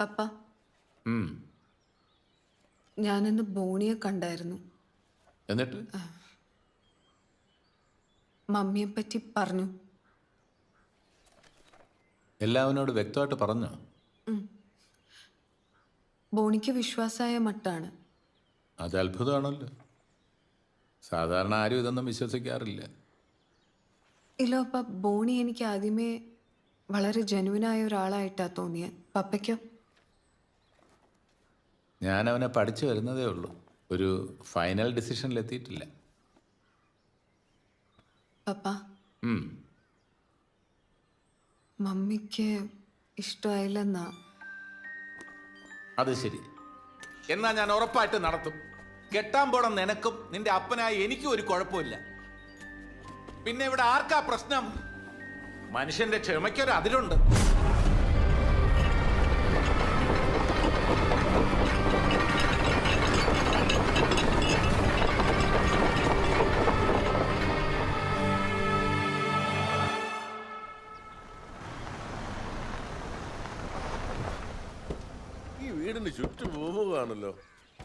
പപ്പ ഉം. ഞാനിന്ന് ബോണിയെ കണ്ടായിരുന്നു. എന്നിട്ട് മമ്മിയെ പറ്റി പറഞ്ഞു. എല്ലാവനോട് വ്യക്തമായിട്ട് പറഞ്ഞോ? ബോണിക്ക് വിശ്വാസമായ മട്ടാണ്. അത് അത്ഭുതമാണല്ലോ. സാധാരണ ആരും ഇതൊന്നും വിശ്വസിക്കാറില്ല. ഇല്ല പപ്പ, ബോണി എനിക്ക് ആദ്യമേ വളരെ ജനുവിനായ ഒരാളായിട്ടാ തോന്നിയത്. പപ്പയ്ക്കോ? ഞാൻ അവനെ പഠിച്ചു വരുന്നതേ ഉള്ളൂ. ഒരു ഫൈനൽ ഡിസിഷനിലെത്തിയിട്ടില്ല. പപ്പ, ഉം. മമ്മിക്ക് ഇഷ്ടമായില്ലെന്നാ. അത് ശരി. എന്നാ ഞാൻ ഉറപ്പായിട്ട് നടത്തും. കെട്ടാൻ പോണം നിനക്കും നിന്റെ അപ്പനായി എനിക്കും ഒരു കുഴപ്പമില്ല. പിന്നെ ഇവിടെ ആർക്കാ പ്രശ്നം? മനുഷ്യന്റെ ക്ഷമയ്ക്കൊരു അതിരുണ്ട്. ഈ വീടിന് ചുറ്റും മുഖമാണല്ലോ.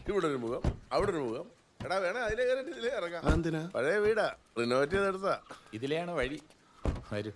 ഇവിടെ ഒരു മുഖം, അവിടെ ഒരു മുഖം. എടാ വേണേ അതിലെ കയറിട്ട് ഇതിലേ ഇറങ്ങാം. എന്തിനാ? പഴയ വീടാ, റിനോവേറ്റ് ചെയ്തെടുത്താ. ഇതിലെയാണ് വഴി. വരൂ.